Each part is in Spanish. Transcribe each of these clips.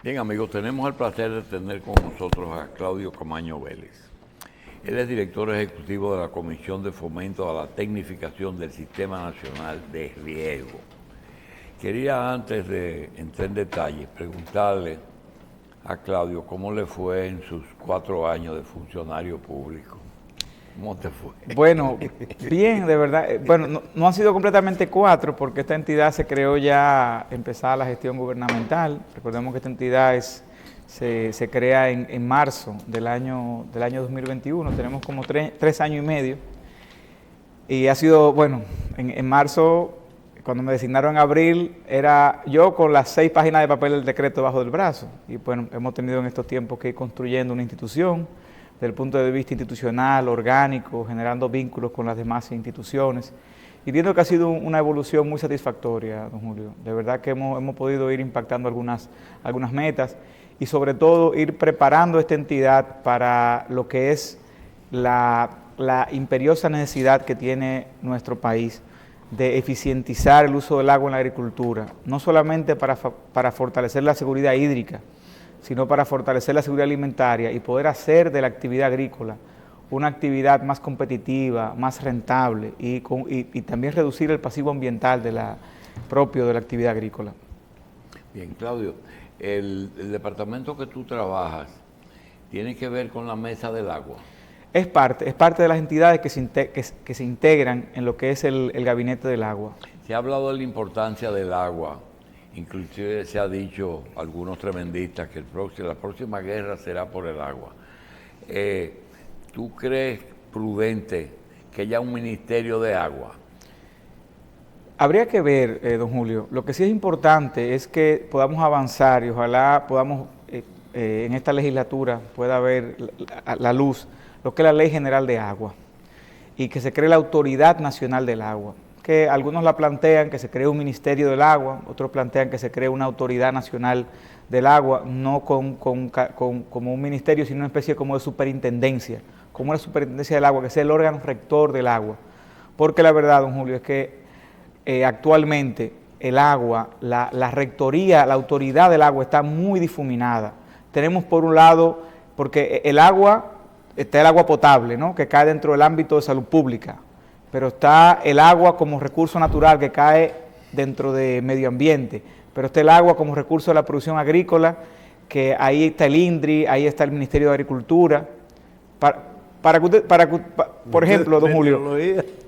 Bien, amigos, tenemos el placer de tener con nosotros a Claudio Camaño Vélez. Él es director ejecutivo de la Comisión de Fomento a la Tecnificación del Sistema Nacional de Riego. Quería, antes de entrar en detalles, preguntarle a Claudio cómo le fue en sus 4 años de funcionario público. ¿Cómo te fue? Bueno, bien, de verdad. Bueno, no han sido completamente 4 porque esta entidad se creó ya empezada la gestión gubernamental. Recordemos que esta entidad se crea en marzo del año 2021. Tenemos como 3 años y medio. Y ha sido, bueno, en marzo, cuando me designaron en abril, era yo con las 6 páginas de papel del decreto bajo del brazo. Y bueno, hemos tenido en estos tiempos que ir construyendo una institución, desde el punto de vista institucional, orgánico, generando vínculos con las demás instituciones, y viendo que ha sido una evolución muy satisfactoria, don Julio. De verdad que hemos podido ir impactando algunas metas, y sobre todo ir preparando esta entidad para lo que es la imperiosa necesidad que tiene nuestro país de eficientizar el uso del agua en la agricultura, no solamente para fortalecer la seguridad hídrica, sino para fortalecer la seguridad alimentaria y poder hacer de la actividad agrícola una actividad más competitiva, más rentable y también reducir el pasivo ambiental propio de la actividad agrícola. Bien, Claudio, el departamento que tú trabajas tiene que ver con la mesa del agua. Es parte de las entidades que se integran en lo que es el gabinete del agua. Se ha hablado de la importancia del agua. Inclusive se ha dicho, algunos tremendistas, que la próxima guerra será por el agua. ¿Tú crees prudente que haya un ministerio de agua? Habría que ver, don Julio. Lo que sí es importante es que podamos avanzar y ojalá podamos, en esta legislatura, pueda ver la luz lo que es la Ley General de Agua y que se cree la Autoridad Nacional del Agua. Que algunos la plantean que se cree un Ministerio del Agua, otros plantean que se cree una Autoridad Nacional del Agua, no como un ministerio, sino una especie como de superintendencia, como una superintendencia del agua, que sea el órgano rector del agua. Porque la verdad, don Julio, es que actualmente el agua, la rectoría, la autoridad del agua está muy difuminada. Tenemos por un lado, porque el agua, está el agua potable, ¿no?, que cae dentro del ámbito de salud pública, pero está el agua como recurso natural que cae dentro de medio ambiente, pero está el agua como recurso de la producción agrícola, que ahí está el INDRI, ahí está el Ministerio de Agricultura. Por ejemplo, don Julio,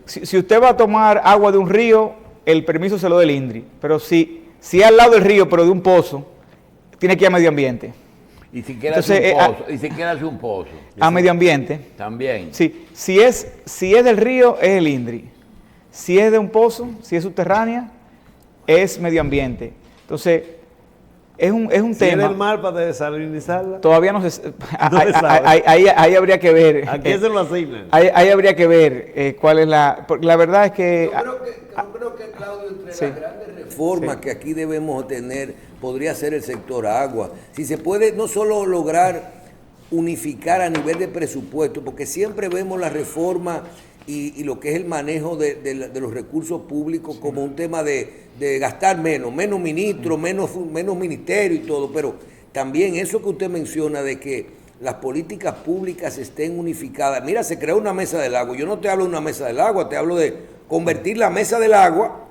si usted va a tomar agua de un río, el permiso se lo da el INDRI, pero si es al lado del río, pero de un pozo, tiene que ir a medio ambiente. Y si quiere hacer un pozo. A medio ambiente. También. Sí, si es del río, es el INDRI. Si es de un pozo, si es subterránea, es medio ambiente. Entonces, es un tema. ¿Tiene el mar para desalinizarla? Todavía no se ahí habría que ver. ¿A quién se lo asignan? Ahí habría que ver cuál es porque la verdad es que... Yo creo que Claudio, entre las grandes reformas que aquí debemos tener, podría ser el sector agua. Si se puede no solo lograr unificar a nivel de presupuesto, porque siempre vemos la reforma y lo que es el manejo de los recursos públicos como un tema de gastar menos ministros, menos ministerio y todo, pero también eso que usted menciona de que las políticas públicas estén unificadas. Mira, se creó una mesa del agua. Yo no te hablo de una mesa del agua, te hablo de convertir la mesa del agua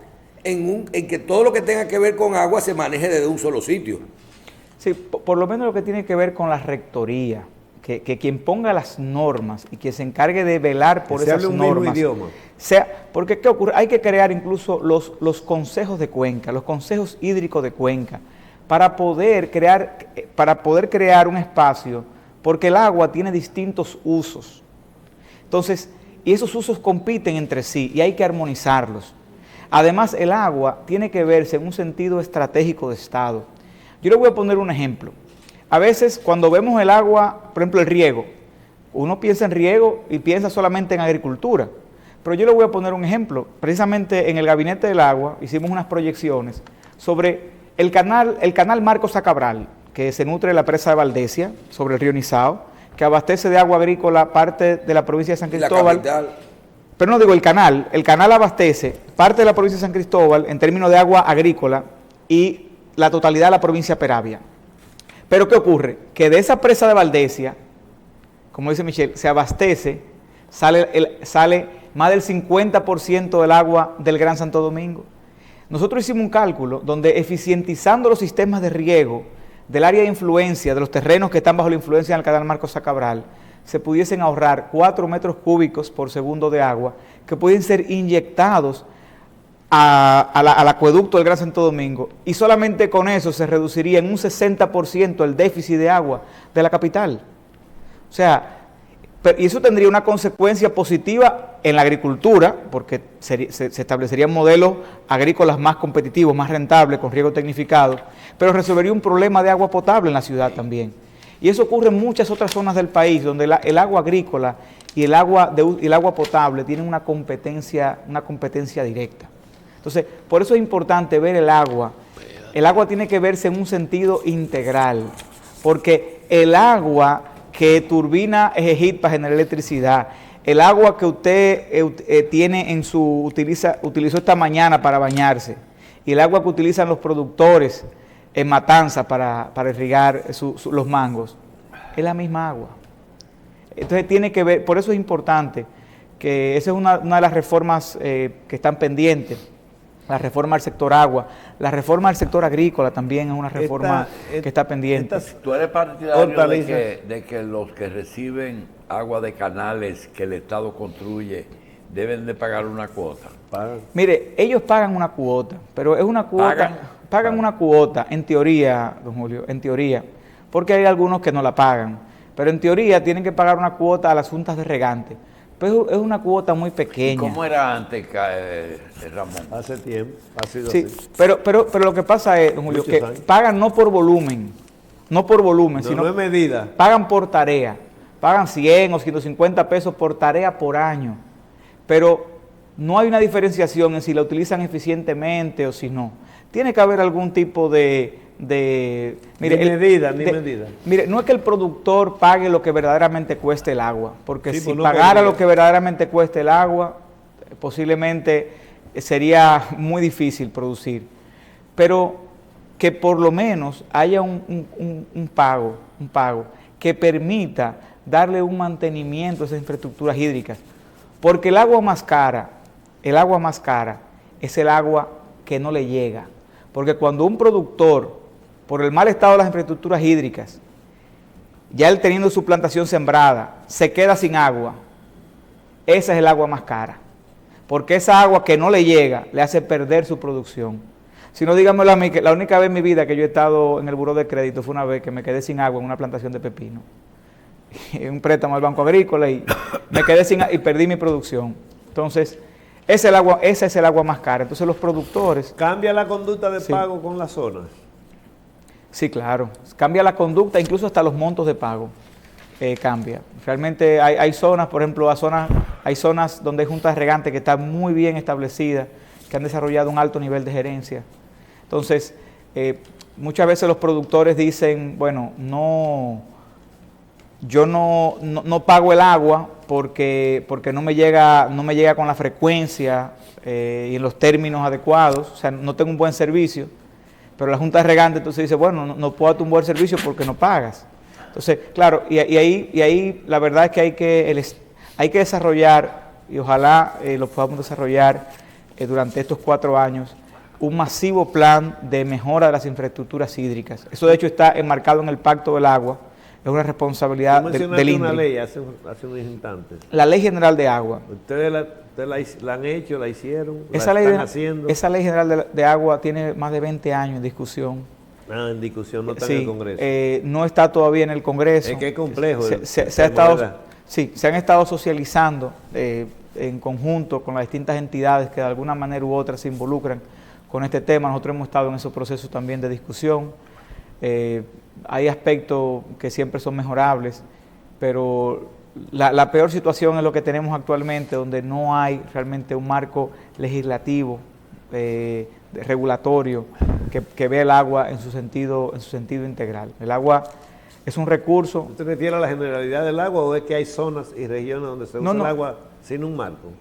en que todo lo que tenga que ver con agua se maneje desde un solo sitio. Sí, por lo menos lo que tiene que ver con la rectoría, que quien ponga las normas y que se encargue de velar por esas normas. Porque ¿qué ocurre? Hay que crear incluso los consejos de cuenca, los consejos hídricos de cuenca, para poder crear un espacio, porque el agua tiene distintos usos. Entonces, y esos usos compiten entre sí y hay que armonizarlos. Además, el agua tiene que verse en un sentido estratégico de Estado. Yo le voy a poner un ejemplo. A veces, cuando vemos el agua, por ejemplo, el riego, uno piensa en riego y piensa solamente en agricultura. Pero yo le voy a poner un ejemplo. Precisamente en el Gabinete del Agua hicimos unas proyecciones sobre el canal Marcos Sacabral, que se nutre de la presa de Valdesia, sobre el río Nizao, que abastece de agua agrícola parte de la provincia de San Cristóbal. Pero no digo el canal abastece parte de la provincia de San Cristóbal en términos de agua agrícola y la totalidad de la provincia de Peravia. Pero ¿qué ocurre? Que de esa presa de Valdesia, como dice Michelle, se abastece, sale más del 50% del agua del Gran Santo Domingo. Nosotros hicimos un cálculo donde eficientizando los sistemas de riego del área de influencia, de los terrenos que están bajo la influencia del canal Marcos Sacabral, se pudiesen ahorrar 4 metros cúbicos por segundo de agua que pueden ser inyectados al acueducto del Gran Santo Domingo, y solamente con eso se reduciría en un 60% el déficit de agua de la capital. O sea, y eso tendría una consecuencia positiva en la agricultura, porque se establecerían modelos agrícolas más competitivos, más rentables, con riego tecnificado, pero resolvería un problema de agua potable en la ciudad también. Y eso ocurre en muchas otras zonas del país, donde el agua agrícola y el agua potable tienen una competencia directa. Entonces, por eso es importante ver el agua. El agua tiene que verse en un sentido integral, porque el agua que turbina Ejejit para generar electricidad, el agua que usted tiene utilizó esta mañana para bañarse, y el agua que utilizan los productores en Matanza para irrigar los mangos, es la misma agua. Entonces tiene que ver, por eso es importante que esa es una de las reformas que están pendientes, la reforma del sector agua, la reforma del sector agrícola también es una reforma que está pendiente. ¿Tú eres partidario de que los que reciben agua de canales que el Estado construye deben de pagar una cuota? Mire, ellos pagan una cuota, pero es una cuota, pagan una cuota, en teoría, don Julio, en teoría, porque hay algunos que no la pagan, pero en teoría tienen que pagar una cuota a las juntas de regante. Pero es una cuota muy pequeña. ¿Cómo era antes, Ramón? Hace tiempo, ha sido sí, así. Pero lo que pasa es, don Julio, que pagan no por volumen, sino no es medida. Pagan por tarea, pagan 100 o 150 pesos por tarea por año, pero no hay una diferenciación en si la utilizan eficientemente o si no. Tiene que haber algún tipo de medida. Mire, no es que el productor pague lo que verdaderamente cueste el agua, porque si pagara lo que verdaderamente cueste el agua, posiblemente sería muy difícil producir. Pero que por lo menos haya un pago que permita darle un mantenimiento a esas infraestructuras hídricas, porque el agua más cara es el agua que no le llega, porque cuando un productor, por el mal estado de las infraestructuras hídricas, ya él teniendo su plantación sembrada, se queda sin agua, esa es el agua más cara, porque esa agua que no le llega le hace perder su producción. Si no, dígamelo a mí, que la única vez en mi vida que yo he estado en el buró de crédito fue una vez que me quedé sin agua en una plantación de pepino, un préstamo al Banco Agrícola, y me quedé sin y perdí mi producción. Entonces, esa es el agua más cara. Entonces los productores... ¿Cambia la conducta de pago con las zonas? Sí, claro. Cambia la conducta, incluso hasta los montos de pago cambia. Realmente hay zonas, por ejemplo, hay zonas donde hay juntas regantes que están muy bien establecidas, que han desarrollado un alto nivel de gerencia. Entonces, muchas veces los productores dicen, bueno, yo no pago el agua porque no me llega con la frecuencia y en los términos adecuados, o sea, no tengo un buen servicio, pero la Junta de Regantes entonces dice, bueno, no puedo darte un buen servicio porque no pagas. Entonces, claro, y ahí la verdad es que hay que desarrollar, y ojalá lo podamos desarrollar durante estos 4 años, un masivo plan de mejora de las infraestructuras hídricas. Eso de hecho está enmarcado en el Pacto del Agua. Es una responsabilidad del INDRI. Una ley hace unos instantes. La Ley General de Agua. ¿Ustedes la han hecho, la hicieron, esa la ley están haciendo? Esa Ley General de Agua tiene más de 20 años en discusión. En discusión, no está en el Congreso. No está todavía en el Congreso. Es que es complejo. Se han estado socializando en conjunto con las distintas entidades que de alguna manera u otra se involucran con este tema. Nosotros hemos estado en esos procesos también de discusión. Hay aspectos que siempre son mejorables, pero la peor situación es lo que tenemos actualmente, donde no hay realmente un marco legislativo, regulatorio, que vea el agua en su sentido integral. El agua es un recurso. ¿Usted refiere a la generalidad del agua o es que hay zonas y regiones donde se usa el agua sin un marco?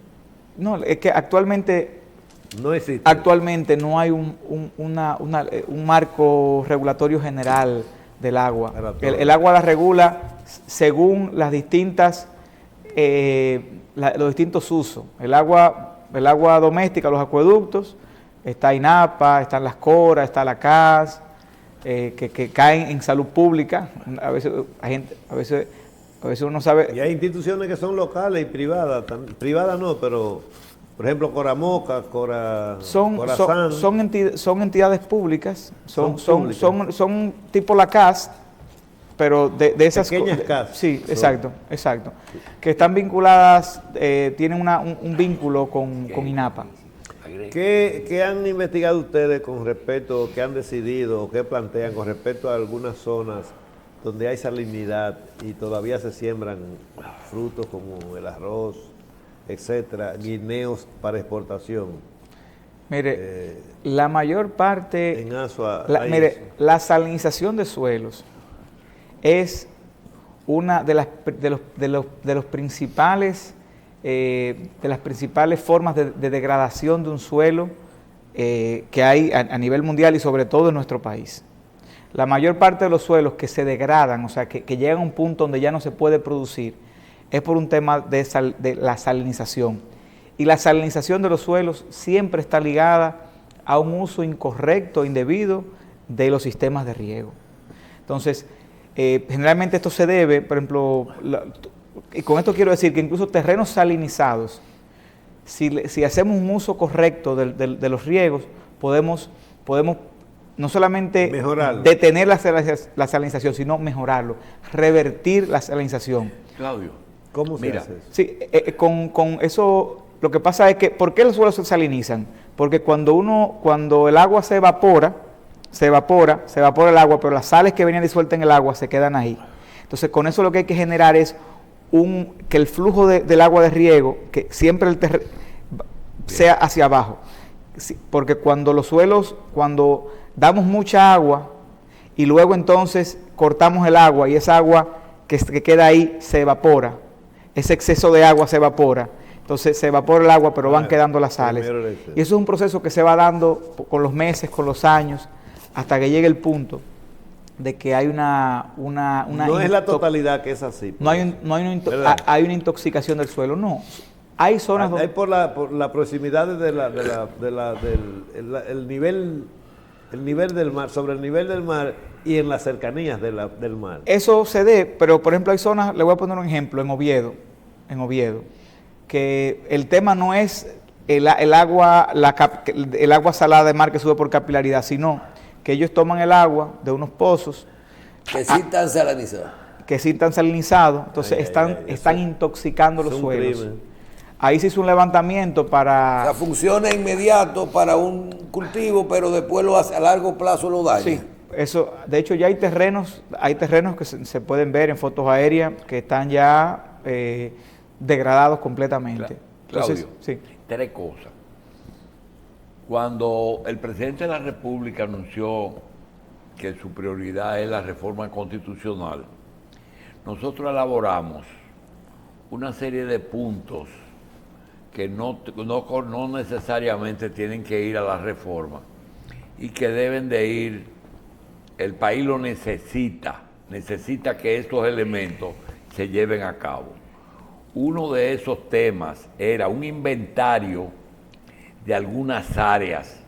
No, es que actualmente no existe. Actualmente no hay un marco regulatorio general del agua. Para todo. El agua la regula según las distintas, los distintos usos. El agua doméstica, los acueductos, está INAPA, están las CORA, está la CAS, que caen en salud pública. A veces uno sabe. Y hay instituciones que son locales y privadas. Privadas no, pero por ejemplo Coramoca, Corazán. Son entidades públicas, Son son tipo la CAS, pero de esas pequeñas CAS. Sí, Son. exacto. Que están vinculadas, tienen un vínculo con INAPA. ¿Qué han investigado ustedes con respecto, qué han decidido o qué plantean con respecto a algunas zonas donde hay salinidad y todavía se siembran frutos como el arroz, etcétera, guineos para exportación? Mire, la mayor parte, En Asua, la salinización de suelos es una de las principales formas de degradación de un suelo que hay a nivel mundial y sobre todo en nuestro país. La mayor parte de los suelos que se degradan, o sea, que llegan a un punto donde ya no se puede producir, es por un tema de la salinización. Y la salinización de los suelos siempre está ligada a un uso incorrecto, indebido de los sistemas de riego. Entonces, generalmente esto se debe, por ejemplo, y con esto quiero decir que incluso terrenos salinizados, si hacemos un uso correcto de los riegos, podemos no solamente mejorarlo, detener la salinización, sino mejorarlo, revertir la salinización. Claudio, ¿cómo se mira, hace eso? Sí, con eso lo que pasa es que, ¿por qué los suelos se salinizan? Porque cuando el agua se evapora el agua, pero las sales que venían disueltas en el agua se quedan ahí. Entonces, con eso lo que hay que generar es que el flujo del agua de riego, que siempre sea hacia abajo. Porque cuando damos mucha agua y luego entonces cortamos el agua y esa agua que queda ahí se evapora, ese exceso de agua se evapora, entonces se evapora el agua pero van quedando las sales. Y eso es un proceso que se va dando con los meses, con los años, hasta que llegue el punto de que hay no es la totalidad que es así. Hay una intoxicación del suelo, no. Hay zonas donde... Hay por la proximidad del nivel del mar, sobre el nivel del mar y en las cercanías del mar. Eso se dé, pero por ejemplo hay zonas, le voy a poner un ejemplo, en Oviedo, que el tema no es el agua salada de mar que sube por capilaridad, sino que ellos toman el agua de unos pozos que sí están salinizados, entonces están intoxicando los suelos. Ahí se hizo un levantamiento para... O sea, funciona inmediato para un cultivo, pero después a largo plazo lo daña. Sí, eso, de hecho ya hay terrenos que se pueden ver en fotos aéreas que están ya degradados completamente. Claudio, Entonces, sí. 3 cosas. Cuando el presidente de la República anunció que su prioridad es la reforma constitucional, nosotros elaboramos una serie de puntos que no necesariamente tienen que ir a la reforma y que deben de ir, el país lo necesita que estos elementos se lleven a cabo. Uno de esos temas era un inventario de algunas áreas,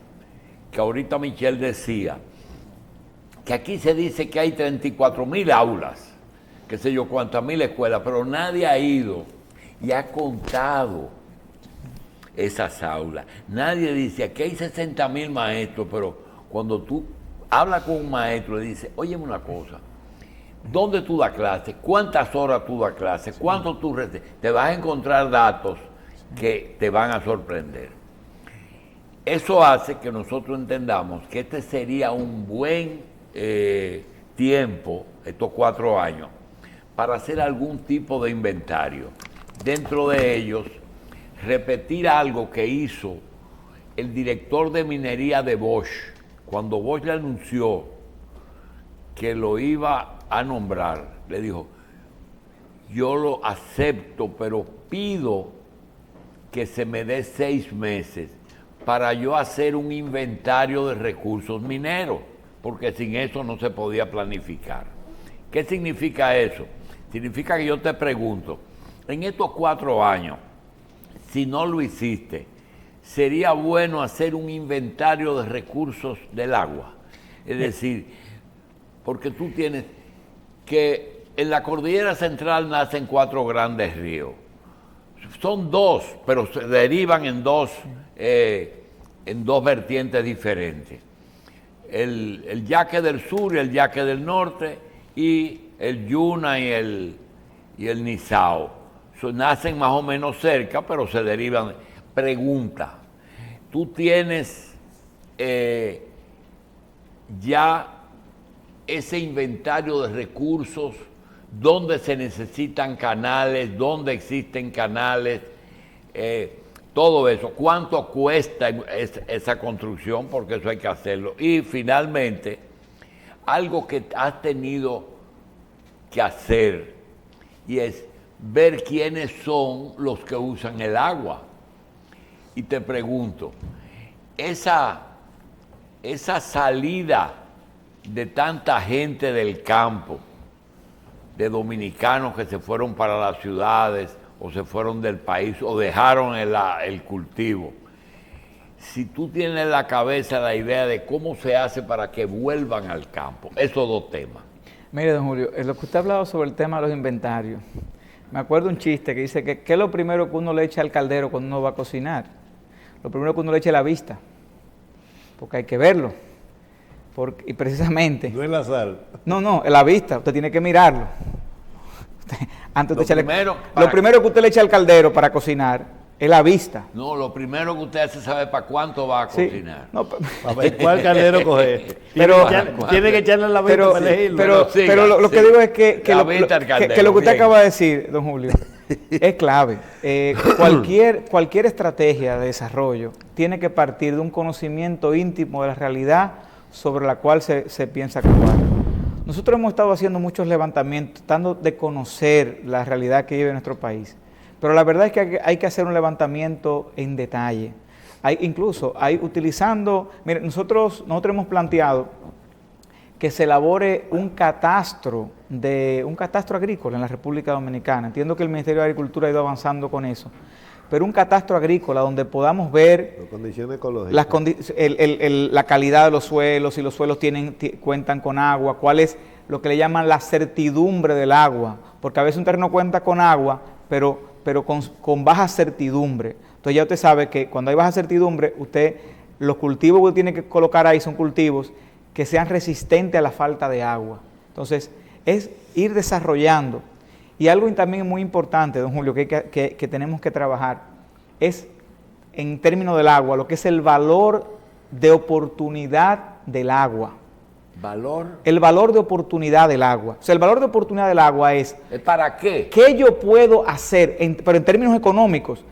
que ahorita Michelle decía, que aquí se dice que hay 34,000 aulas, qué sé yo cuántas mil escuelas, pero nadie ha ido y ha contado esas aulas. Nadie dice, aquí hay 60,000 maestros, pero cuando tú hablas con un maestro le dices, óyeme una cosa, ¿dónde tú das clase? ¿Cuántas horas tú das clase? ¿Cuánto tú recibes? Te vas a encontrar datos que te van a sorprender. Eso hace que nosotros entendamos que este sería un buen tiempo, estos 4 años, para hacer algún tipo de inventario. Dentro de ellos, repetir algo que hizo el director de minería de Bosch, cuando Bosch le anunció que lo iba a nombrar, le dijo, yo lo acepto, pero pido que se me dé 6 meses para yo hacer un inventario de recursos mineros. porque sin eso no se podía planificar. ¿Qué significa eso? Significa que yo te pregunto, en estos 4 años, si no lo hiciste, sería bueno hacer un inventario de recursos del agua. Es decir, porque tú tienes que en la cordillera central nacen 4 grandes ríos. Son 2, pero se derivan en dos vertientes diferentes. El Yaque del Sur y el Yaque del Norte, y el Yuna y el Nizao. Nacen más o menos cerca, pero se derivan. Pregunta, ¿tú tienes ya ese inventario de recursos? ¿Dónde se necesitan canales? ¿Dónde existen canales? Todo eso. ¿Cuánto cuesta esa construcción? Porque eso hay que hacerlo. Y finalmente, algo que has tenido que hacer, y es ver quiénes son los que usan el agua. Y te pregunto, esa salida de tanta gente del campo, de dominicanos que se fueron para las ciudades o se fueron del país o dejaron el cultivo, si tú tienes en la cabeza la idea de cómo se hace para que vuelvan al campo, esos 2 temas. Mire, don Julio, lo que usted ha hablado sobre el tema de los inventarios, me acuerdo un chiste que dice que ¿qué es lo primero que uno le echa al caldero cuando uno va a cocinar? Lo primero que uno le echa es la vista, porque hay que verlo. Y precisamente... No es la sal. No, es la vista, usted tiene que mirarlo. Antes de lo primero que usted le echa al caldero para cocinar es la vista. No, lo primero que usted hace sabe para cuánto va a cocinar. No, a ver cuál caldero coger. Tiene que echarle la vista para elegirlo. Pero lo que digo es que lo que usted acaba de decir, don Julio, es clave. Cualquier estrategia de desarrollo tiene que partir de un conocimiento íntimo de la realidad sobre la cual se piensa actuar. Nosotros hemos estado haciendo muchos levantamientos, tratando de conocer la realidad que vive nuestro país, pero la verdad es que hay que hacer un levantamiento en detalle. Nosotros hemos planteado que se elabore un catastro agrícola en la República Dominicana. Entiendo que el Ministerio de Agricultura ha ido avanzando con eso, pero un catastro agrícola donde podamos ver las condiciones ecológicas, la calidad de los suelos, si los suelos cuentan con agua, cuál es lo que le llaman la certidumbre del agua, porque a veces un terreno cuenta con agua, pero con baja certidumbre. Entonces ya usted sabe que cuando hay baja certidumbre, los cultivos que tiene que colocar ahí son cultivos que sean resistentes a la falta de agua. Entonces, es ir desarrollando. Y algo también muy importante, don Julio, que tenemos que trabajar, es en términos del agua, lo que es el valor de oportunidad del agua. ¿Valor? El valor de oportunidad del agua. O sea, el valor de oportunidad del agua es... ¿Para qué? ¿Qué yo puedo hacer, pero en términos económicos,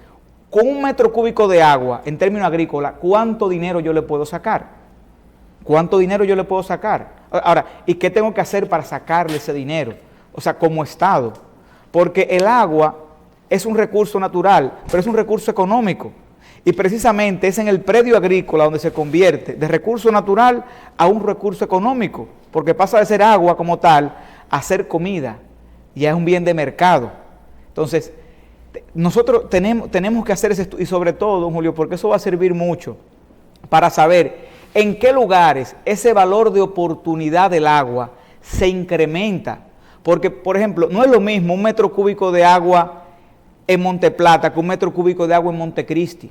con 1 metro cúbico de agua, en términos agrícolas, cuánto dinero yo le puedo sacar? ¿Cuánto dinero yo le puedo sacar? Ahora, ¿y qué tengo que hacer para sacarle ese dinero? O sea, como Estado. Porque el agua es un recurso natural, pero es un recurso económico. Y precisamente es en el predio agrícola donde se convierte de recurso natural a un recurso económico, porque pasa de ser agua como tal a ser comida, y es un bien de mercado. Entonces, nosotros tenemos que hacer ese estudio, y sobre todo, don Julio, porque eso va a servir mucho para saber en qué lugares ese valor de oportunidad del agua se incrementa. Porque, por ejemplo, no es lo mismo 1 metro cúbico de agua en Monteplata que 1 metro cúbico de agua en Montecristi.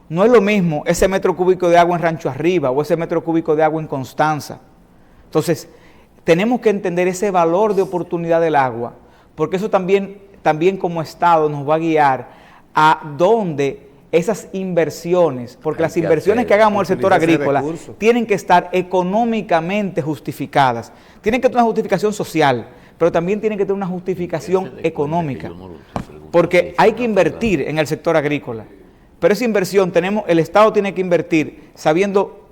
No es lo mismo ese metro cúbico de agua en Rancho Arriba o ese metro cúbico de agua en Constanza. Entonces, tenemos que entender ese valor de oportunidad del agua, porque eso también como Estado nos va a guiar a dónde esas inversiones, porque las inversiones que hagamos en el sector agrícola tienen que estar económicamente justificadas. Tienen que tener una justificación social, pero también tienen que tener una justificación económica, porque hay que invertir en el sector agrícola. Pero esa inversión el Estado tiene que invertir sabiendo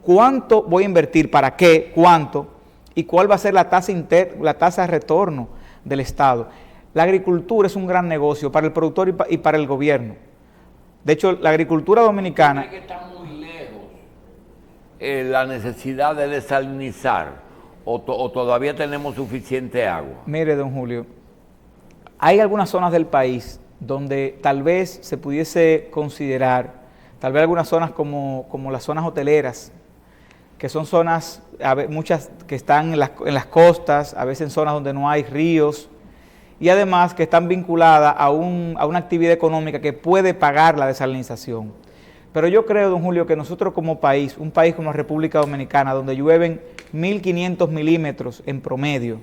cuánto voy a invertir, para qué, cuánto, y cuál va a ser la tasa de retorno del Estado. La agricultura es un gran negocio para el productor y para el gobierno. De hecho, la agricultura dominicana... Tiene que estar muy lejos la necesidad de desalinizar o todavía tenemos suficiente agua? Mire, don Julio, hay algunas zonas del país donde tal vez se pudiese considerar, tal vez algunas zonas como las zonas hoteleras, que son zonas, muchas que están en las costas, a veces en zonas donde no hay ríos, y además que están vinculadas a una actividad económica que puede pagar la desalinización. Pero yo creo, don Julio, que nosotros como país, un país como la República Dominicana, donde llueven 1.500 milímetros en promedio,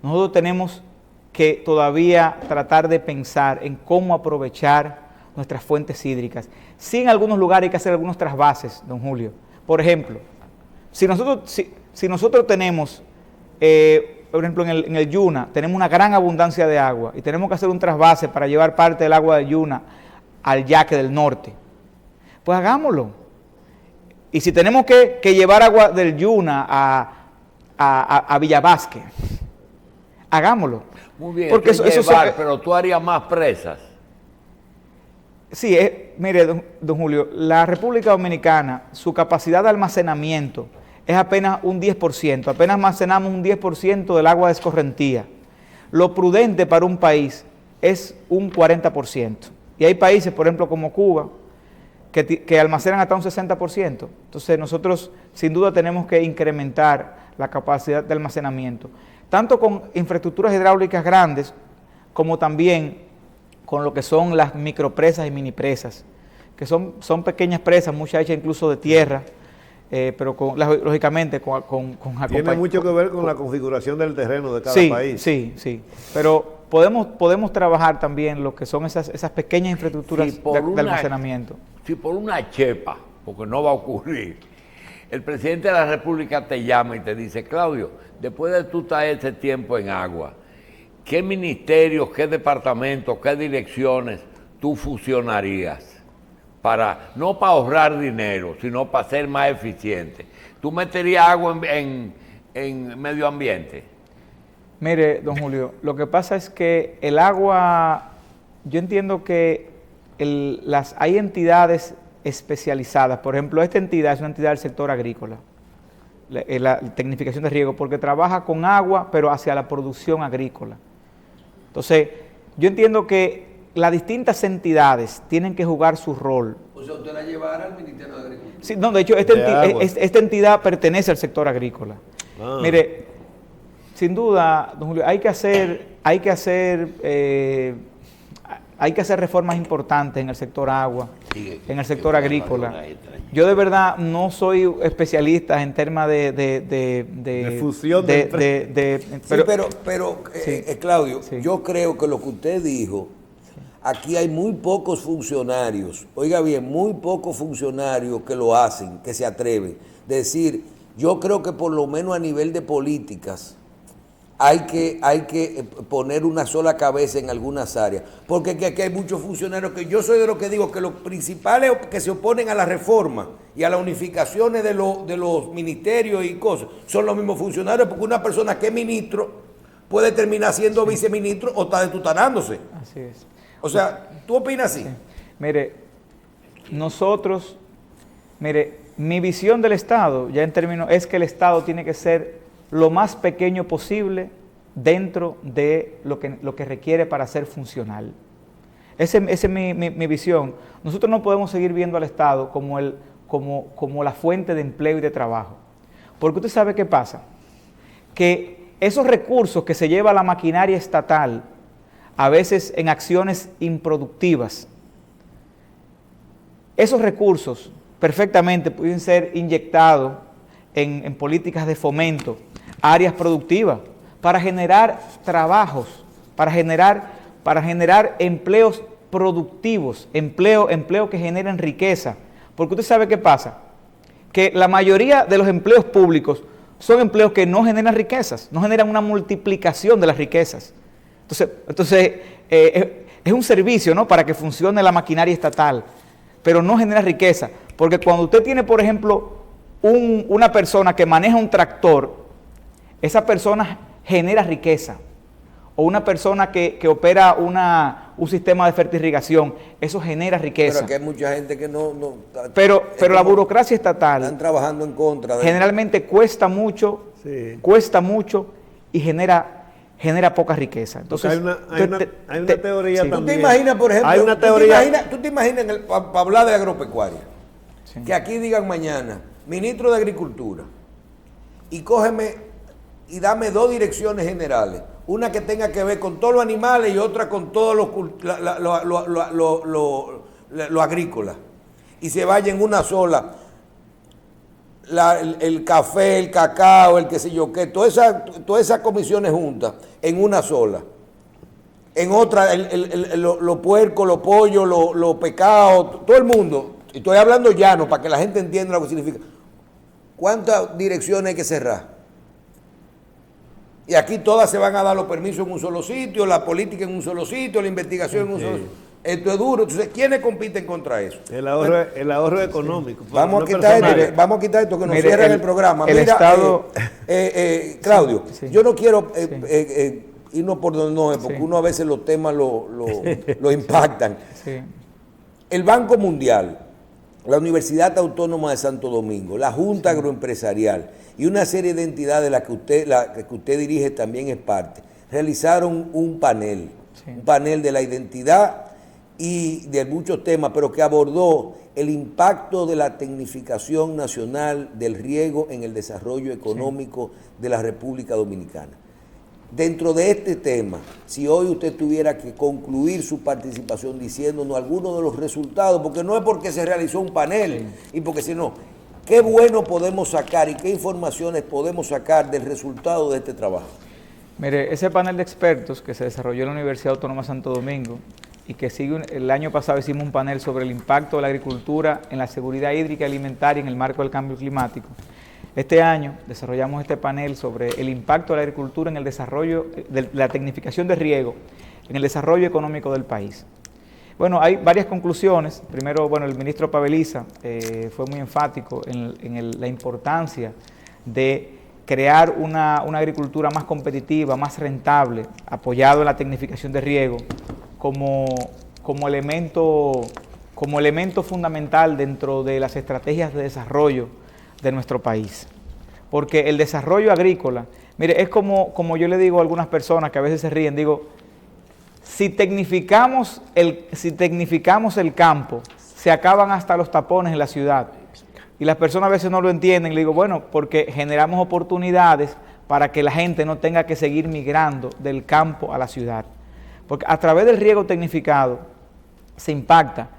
nosotros tenemos que todavía tratar de pensar en cómo aprovechar nuestras fuentes hídricas. Sí, en algunos lugares hay que hacer algunos trasvases, don Julio. Por ejemplo, si nosotros tenemos, por ejemplo, en el Yuna, tenemos una gran abundancia de agua y tenemos que hacer un trasvase para llevar parte del agua del Yuna al Yaque del Norte, pues hagámoslo. Y si tenemos que llevar agua del Yuna a Villavasque, hagámoslo. Muy bien, porque pero tú harías más presas. Sí, mire, don Julio, la República Dominicana, su capacidad de almacenamiento es apenas un 10%, apenas almacenamos un 10% del agua de escorrentía. Lo prudente para un país es un 40%. Y hay países, por ejemplo, como Cuba, que almacenan hasta un 60%. Entonces nosotros sin duda tenemos que incrementar la capacidad de almacenamiento, tanto con infraestructuras hidráulicas grandes, como también con lo que son las micropresas y minipresas, que son pequeñas presas, muchas hechas incluso de tierra, pero lógicamente tiene mucho que ver con la configuración del terreno de cada país. Sí, pero podemos trabajar también lo que son esas pequeñas infraestructuras de almacenamiento. Si por una chepa, porque no va a ocurrir, el presidente de la República te llama y te dice: Claudio, después de tú estar ese tiempo en agua, ¿qué ministerios, qué departamentos, qué direcciones tú fusionarías? No para ahorrar dinero, sino para ser más eficiente. ¿Tú meterías agua en medio ambiente? Mire, don Julio, lo que pasa es que el agua, yo entiendo que hay entidades especializadas. Por ejemplo, esta entidad es una entidad del sector agrícola, la tecnificación de riego, porque trabaja con agua, pero hacia la producción agrícola. Entonces, yo entiendo que las distintas entidades tienen que jugar su rol. O sea, usted la llevará al Ministerio de Agricultura. Sí, no, de hecho, esta entidad pertenece al sector agrícola. Mire, sin duda, don Julio, hay que hacer reformas importantes en el sector agua, en el sector agrícola. Yo de verdad no soy especialista en temas de fusión pero Claudio, yo creo que lo que usted dijo, aquí hay muy pocos funcionarios, oiga bien, muy pocos funcionarios que lo hacen, que se atreven. Decir, yo creo que por lo menos a nivel de políticas hay que poner una sola cabeza en algunas áreas, porque aquí hay muchos funcionarios que yo soy de los que digo que los principales que se oponen a la reforma y a las unificaciones de los ministerios y cosas son los mismos funcionarios, porque una persona que es ministro puede terminar siendo viceministro o está detutanándose. Así es. O sea, ¿tú opinas así? Sí. Mire, mi visión del Estado, ya en términos, es que el Estado tiene que ser lo más pequeño posible dentro de lo que requiere para ser funcional. Esa es mi visión. Nosotros no podemos seguir viendo al Estado como la fuente de empleo y de trabajo. Porque usted sabe qué pasa, que esos recursos que se lleva la maquinaria estatal, a veces en acciones improductivas, esos recursos perfectamente pueden ser inyectados en políticas de fomento, áreas productivas, para generar trabajos, para generar empleos productivos, empleo que generen riqueza. Porque usted sabe qué pasa, que la mayoría de los empleos públicos son empleos que no generan riquezas, no generan una multiplicación de las riquezas. Entonces es un servicio, ¿no?, para que funcione la maquinaria estatal, pero no genera riqueza. Porque cuando usted tiene, por ejemplo, una persona que maneja un tractor, esa persona genera riqueza. O una persona que opera una un sistema de fertirrigación, eso genera riqueza. Pero aquí hay mucha gente que no pero la burocracia estatal están trabajando en contra de generalmente cuesta mucho y genera poca riqueza. Entonces, hay una teoría sí. también. ¿Tú te imaginas, por ejemplo, hay una teoría, tú te imaginas para hablar de agropecuaria, Sí. que aquí digan mañana, ministro de Agricultura, y cógeme y dame 2 direcciones generales, una que tenga que ver con todos los animales y otra con todo lo agrícola, y se vaya en una sola, el café, el cacao, el qué sé yo qué, todas esas comisiones juntas en una sola. En otra, los puercos, los pollos, los pecados, todo el mundo. Y estoy hablando llano para que la gente entienda lo que significa. ¿Cuántas direcciones hay que cerrar? Y aquí todas se van a dar los permisos en un solo sitio, la política en un solo sitio, la investigación en un solo sitio. Esto es duro. Entonces, ¿quiénes compiten contra eso? el ahorro económico. Vamos a no quitar personal. esto que nos Mire, cierran el programa. el Mira, Estado... Claudio, Sí. yo no quiero irnos por donde no es, porque Sí. uno a veces los temas lo impactan. Sí. El Banco Mundial, la Universidad Autónoma de Santo Domingo, la Junta Agroempresarial y una serie de entidades de las que usted dirige también es parte, realizaron un panel de la identidad y de muchos temas, pero que abordó el impacto de la tecnificación nacional del riego en el desarrollo económico de la República Dominicana. Dentro de este tema, si hoy usted tuviera que concluir su participación diciéndonos algunos de los resultados, porque no es porque se realizó un panel y porque si no, ¿qué bueno podemos sacar y qué informaciones podemos sacar del resultado de este trabajo? Mire, ese panel de expertos que se desarrolló en la Universidad Autónoma de Santo Domingo y que el año pasado hicimos un panel sobre el impacto de la agricultura en la seguridad hídrica y alimentaria en el marco del cambio climático. Este año desarrollamos este panel sobre el impacto de la agricultura en el desarrollo, de la tecnificación de riego, en el desarrollo económico del país. Bueno, hay varias conclusiones. Primero, bueno, el ministro Paveliza fue muy enfático en la importancia de crear una agricultura más competitiva, más rentable, apoyado en la tecnificación de riego, como elemento fundamental dentro de las estrategias de desarrollo de nuestro país. Porque el desarrollo agrícola, mire, es como yo le digo a algunas personas que a veces se ríen, digo, si tecnificamos el campo, se acaban hasta los tapones en la ciudad. Y las personas a veces no lo entienden. Le digo, bueno, porque generamos oportunidades para que la gente no tenga que seguir migrando del campo a la ciudad. Porque a través del riego tecnificado se impacta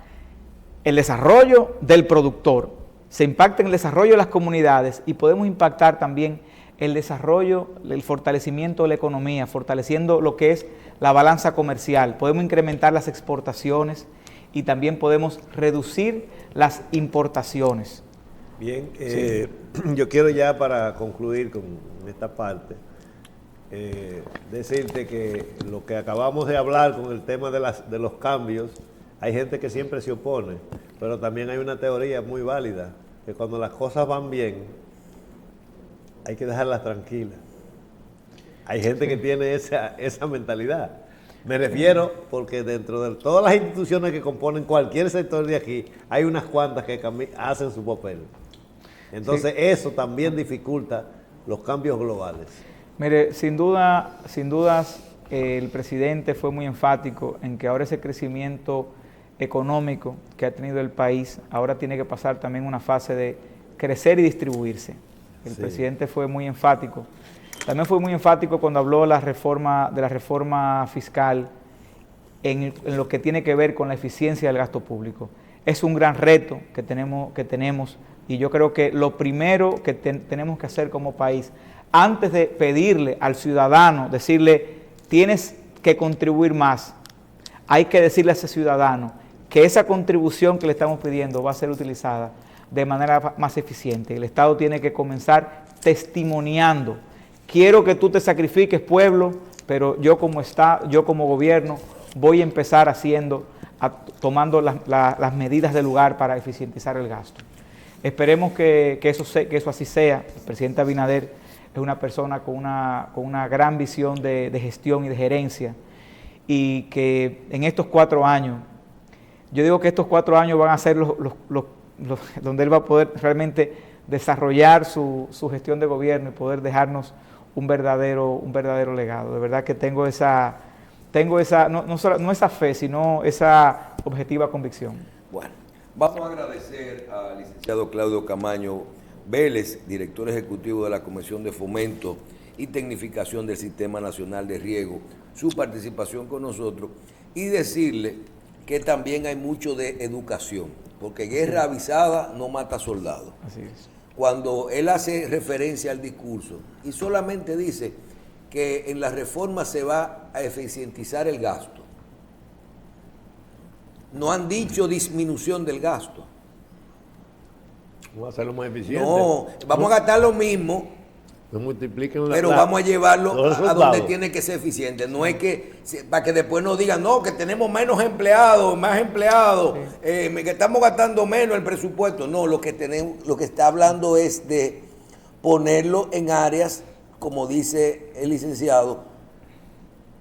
el desarrollo del productor, se impacta en el desarrollo de las comunidades y podemos impactar también el desarrollo, el fortalecimiento de la economía, fortaleciendo lo que es la balanza comercial. Podemos incrementar las exportaciones y también podemos reducir las importaciones. Bien, yo quiero ya para concluir con esta parte, decirte que lo que acabamos de hablar con el tema de los cambios, hay gente que siempre se opone, pero también hay una teoría muy válida, que cuando las cosas van bien, hay que dejarlas tranquilas. Hay gente que tiene esa mentalidad. Me refiero porque dentro de todas las instituciones que componen cualquier sector de aquí, hay unas cuantas que hacen su papel. Entonces eso también dificulta los cambios globales. Mire, sin dudas, el presidente fue muy enfático en que ahora ese crecimiento económico que ha tenido el país, ahora tiene que pasar también una fase de crecer y distribuirse. El presidente fue muy enfático. También fue muy enfático cuando habló de la reforma fiscal en lo que tiene que ver con la eficiencia del gasto público. Es un gran reto que tenemos y yo creo que lo primero que tenemos que hacer como país, antes de pedirle al ciudadano, decirle, tienes que contribuir más, hay que decirle a ese ciudadano que esa contribución que le estamos pidiendo va a ser utilizada de manera más eficiente. El Estado tiene que comenzar testimoniando. Quiero que tú te sacrifiques, pueblo, pero yo como gobierno voy a empezar tomando las medidas del lugar para eficientizar el gasto. Esperemos que eso así sea. El presidente Abinader es una persona con una gran visión de gestión y de gerencia y que en estos 4 años, yo digo que estos 4 años van a ser donde él va a poder realmente desarrollar su gestión de gobierno y poder dejarnos un verdadero legado. De verdad que tengo esa no esa fe, sino esa objetiva convicción. Bueno, vamos a agradecer al licenciado Claudio Camaño Vélez, director ejecutivo de la Comisión de Fomento y Tecnificación del Sistema Nacional de Riego, su participación con nosotros y decirle que también hay mucho de educación, porque guerra avisada no mata soldados. Así es. Cuando él hace referencia al discurso y solamente dice que en la reforma se va a eficientizar el gasto, no han dicho disminución del gasto. Vamos a hacerlo más eficiente. No, vamos a gastar lo mismo, No multipliquen pero vamos a llevarlo los a donde resultados. tiene que ser eficiente. No es que, para que después nos digan, no, que tenemos menos empleados, más empleados, que estamos gastando menos el presupuesto. No, lo que está hablando es de ponerlo en áreas, como dice el licenciado,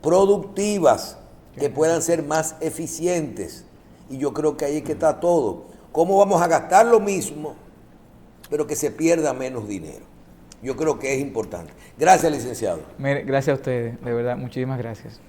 productivas, que puedan ser más eficientes. Y yo creo que ahí es que está todo. ¿Cómo vamos a gastar lo mismo, pero que se pierda menos dinero? Yo creo que es importante. Gracias, licenciado. Gracias a ustedes, de verdad, muchísimas gracias.